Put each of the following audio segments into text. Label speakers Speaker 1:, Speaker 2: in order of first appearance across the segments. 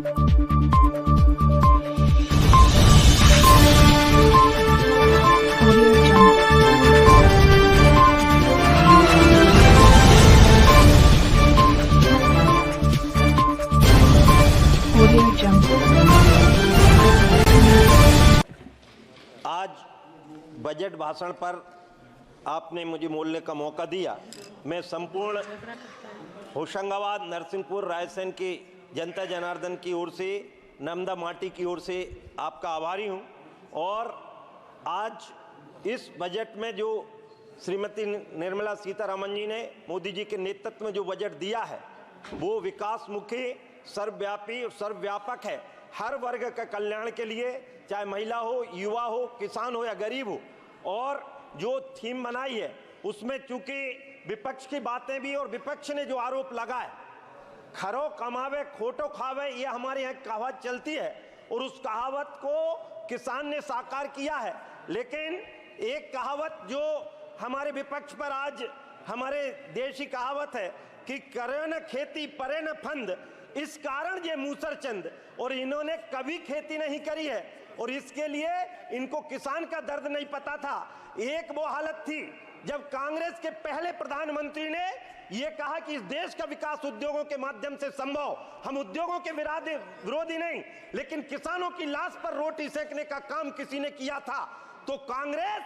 Speaker 1: आज बजट भाषण पर आपने मुझे बोलने का मौका दिया। मैं संपूर्ण होशंगाबाद, नरसिंहपुर, रायसेन की जनता जनार्दन की ओर से, नर्मदा माटी की ओर से आपका आभारी हूं। और आज इस बजट में जो श्रीमती निर्मला सीतारमण जी ने मोदी जी के नेतृत्व में जो बजट दिया है वो विकासमुखी, सर्वव्यापी और सर्वव्यापक है। हर वर्ग के कल्याण के लिए, चाहे महिला हो, युवा हो, किसान हो या गरीब हो। और जो थीम बनाई है उसमें चूंकि विपक्ष की बातें भी, और विपक्ष ने जो आरोप लगाए, खरो कमावे खोटो खावे, ये हमारे यहाँ कहावत चलती है और उस कहावत को किसान ने साकार किया है। लेकिन एक कहावत जो हमारे विपक्ष पर आज हमारे देश की कहावत है कि करे न खेती परे न फंद, इस कारण ये मूसरचंद, और इन्होंने कभी खेती नहीं करी है और इसके लिए इनको किसान का दर्द नहीं पता था। एक वो हालत थी जब कांग्रेस के पहले प्रधानमंत्री ने ये कहा कि इस देश का विकास उद्योगों के माध्यम से संभव। हम उद्योगों के विरोधी नहीं, लेकिन किसानों की लाश पर रोटी सेकने का काम किसी ने किया था तो कांग्रेस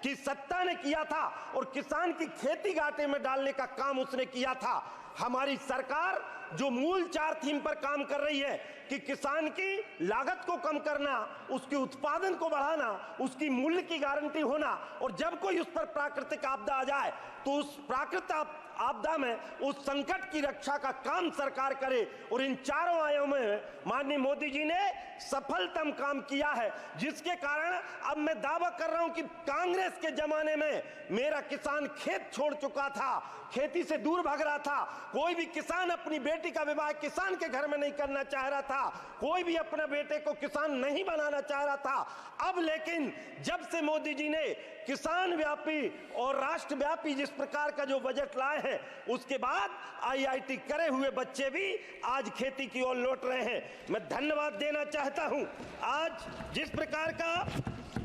Speaker 1: की सत्ता ने किया था, और किसान की खेती घाटे में डालने का काम उसने किया था। हमारी सरकार जो मूल 4 थीम पर काम कर रही है कि किसान की लागत को कम करना, उसके उत्पादन को बढ़ाना, उसकी मूल्य की गारंटी होना, और जब कोई उस पर प्राकृतिक आपदा आ जाए तो उस प्राकृतिक आपदा में उस संकट की रक्षा का काम सरकार करे। और इन चारों आयामों में माननीय मोदी जी ने सफलतम काम किया है, जिसके कारण अब मैं दावा कर रहा हूं कि कांग्रेस के जमाने में मेरा किसान खेत छोड़ चुका था, खेती से दूर भाग रहा था। कोई भी किसान अपनी बेटी का विवाह किसान के घर में नहीं करना चाह रहा था, कोई भी अपने बेटे को किसान नहीं बनाना चाह रहा था। अब लेकिन जब से मोदी जी ने किसान व्यापी और राष्ट्रव्यापी जिस प्रकार का जो बजट लाए हैं, उसके बाद IIT करे हुए बच्चे भी आज खेती की ओर लौट रहे हैं। मैं धन्यवाद देना चाहता हूं। आज जिस प्रकार का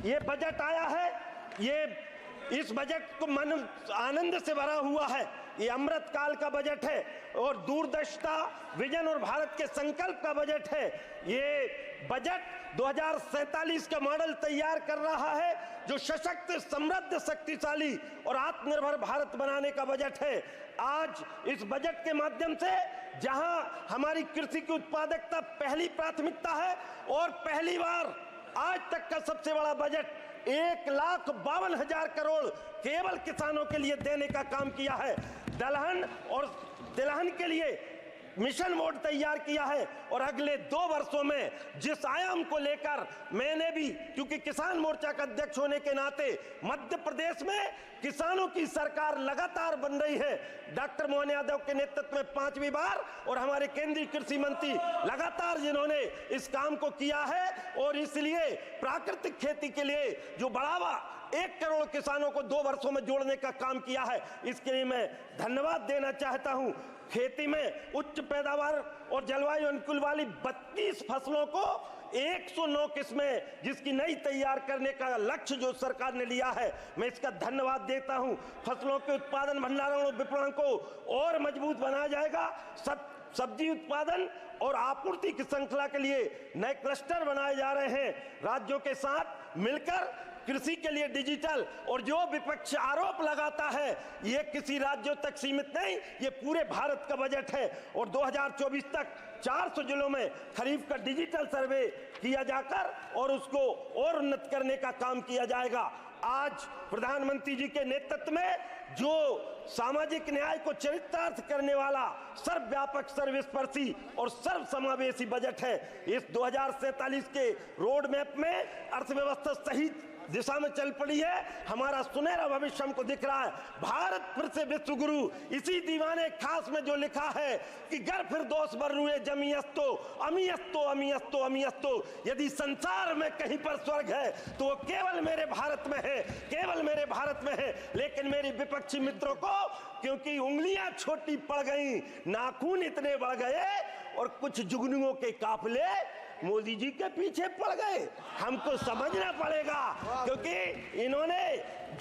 Speaker 1: ये बजट आया है, ये इस बजट को मन आनंद से भरा हुआ है। ये अमृत काल का बजट है और दूरदर्शिता, विजन और भारत के संकल्प का बजट है। ये बजट 2047 का मॉडल तैयार कर रहा है, जो सशक्त, समृद्ध, शक्तिशाली और आत्मनिर्भर भारत बनाने का बजट है। आज इस बजट के माध्यम से जहां हमारी कृषि की उत्पादकता पहली प्राथमिकता है, और पहली बार आज तक का सबसे बड़ा बजट 1,52,000 करोड़ केवल किसानों के लिए देने का काम किया है। दलहन और तिलहन के लिए मिशन मोड तैयार किया है, और अगले 2 वर्षों में जिस आयाम को लेकर मैंने भी, क्योंकि किसान मोर्चा का अध्यक्ष होने के नाते मध्य प्रदेश में किसानों की सरकार लगातार बन रही है। डॉक्टर मोहन यादव के नेतृत्व में 5वीं बार, और हमारे केंद्रीय कृषि मंत्री लगातार जिन्होंने इस काम को किया है, और इसलिए प्राकृतिक खेती के लिए जो बढ़ावा 1 करोड़ किसानों को 2 वर्षों में जोड़ने का काम किया है, इसके लिए मैं धन्यवाद देना चाहता हूं। खेती में उच्च पैदावार और जलवायु अनुकूल वाली 32 फसलों को 109 किस्में जिसकी नई तैयार करने का लक्ष्य जो सरकार ने लिया है, मैं इसका धन्यवाद देता हूं। फसलों के उत्पादन, भंडारण और विपणन को और मजबूत बनाया जाएगा। सब्जी उत्पादन और आपूर्ति की श्रृंखला के लिए नए क्लस्टर बनाए जा रहे हैं। राज्यों के साथ मिलकर कृषि के लिए डिजिटल, और जो विपक्ष आरोप लगाता है ये किसी राज्यों तक सीमित नहीं, ये पूरे भारत का बजट है। और 2024 तक 400 जिलों में खरीफ का डिजिटल सर्वे किया जाकर और उसको और उन्नत करने का काम किया जाएगा। आज प्रधानमंत्री जी के नेतृत्व में जो सामाजिक न्याय को चरितार्थ करने वाला सर्वव्यापक, सर्वस्पर्शी और सर्वसमावेशी बजट है। इस 2047 के रोड मैप में अर्थव्यवस्था सही दिशा में चल पड़ी है। हमारा सुनहरा भविष्य हमको दिख रहा है। भारत फिर से विश्व गुरु, इसी दीवाने खास में जो लिखा है कि घर फिर दोस्त बर रुए जमीयस्तो अमीयस्तो अमीयस्तो अमीयस्तो, यदि संसार में कहीं पर स्वर्ग है तो वो केवल मेरे भारत में है, केवल मेरे भारत में है। लेकिन मेरी विपक्षी मित्रों को क्योंकि उंगलियां छोटी पड़ गई, नाखून इतने बढ़ गए और कुछ जुगनुओं के काफिले मोदी जी के पीछे पड़ गए। हमको समझना पड़ेगा, क्योंकि इन्होंने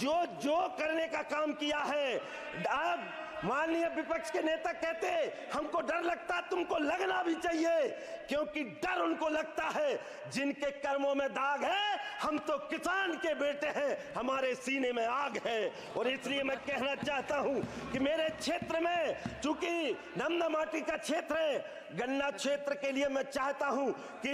Speaker 1: जो जो करने का काम किया है। अब माननीय विपक्ष के नेता कहते हमको डर लगता, तुमको लगना भी चाहिए, क्योंकि डर उनको लगता है जिनके कर्मों में दाग है। हम तो किसान के बेटे हैं, हमारे सीने में आग है। और इसलिए मैं कहना चाहता हूं कि मेरे क्षेत्र में, चूंकि नमदा माटी का क्षेत्र है, गन्ना क्षेत्र के लिए मैं चाहता हूं कि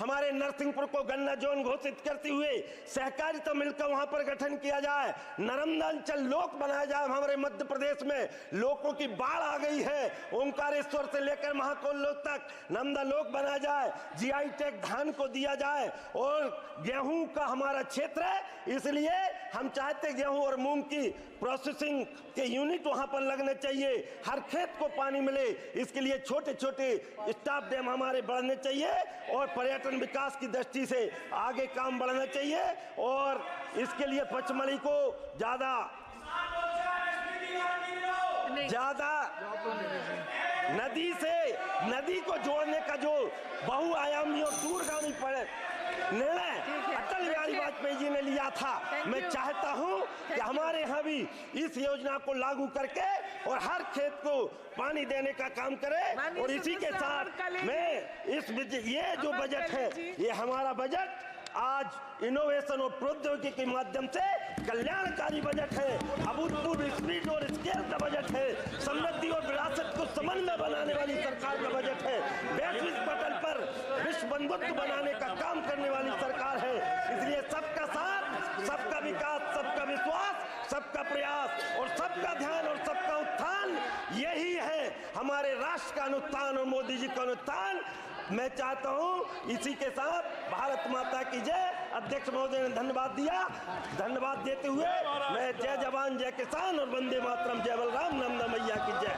Speaker 1: हमारे नरसिंहपुर को गन्ना जोन घोषित करते हुए सहकारिता मिलकर वहां पर गठन किया जाए, नर्मदांचल लोक बनाया जाए। हमारे मध्य प्रदेश में लोगों की बाढ़ आ गई है, ओंकारेश्वर से लेकर महाकोल लोक तक नमदा लोक बनाया जाए, जीआई टैग धान को दिया जाए। और गेहूं का हमारा क्षेत्र है, इसलिए हम चाहते गेहूं और मूंग की प्रोसेसिंग के यूनिट वहां पर लगने चाहिए, हर खेत को पानी मिले। इसके लिए छोटे छोटे स्टॉप डैम हमारे बढ़ने चाहिए और पर्यटन विकास की दृष्टि से आगे काम बढ़ना चाहिए। और इसके लिए पचमढ़ी को ज्यादा नदी को जोड़ने का जो बहुआयामी और दूरगामी निर्णय अटल बिहारी वाजपेयी जी ने लिया था, मैं चाहता हूं कि हमारे यहाँ भी इस योजना को लागू करके और हर खेत को पानी देने का काम करें। और इसी के साथ मैं ये जो बजट है, ये हमारा बजट आज इनोवेशन और प्रौद्योगिकी के माध्यम से कल्याणकारी बजट है, अभूतपूर्व स्पीड और स्केल का बजट है, समृद्धि और विरासत को समन्वय बनाने वाली सरकार का बजट है, वैश्विक पटल पर विश्व बंधुत्व बनाने का काम करने वाली सरकार है। इसलिए सबका साथ, सबका विकास, सबका विश्वास, सबका प्रयास और सबका ध्यान और सबका उत्थान, यही है हमारे राष्ट्र का अनुत्थान और मोदी जी का अनुत्थान। मैं चाहता हूं इसी के साथ भारत माता की जय। अध्यक्ष महोदय ने धन्यवाद दिया, धन्यवाद देते हुए मैं जय जवान जय किसान और वंदे मातरम जय बलराम नमदा मैया की जय।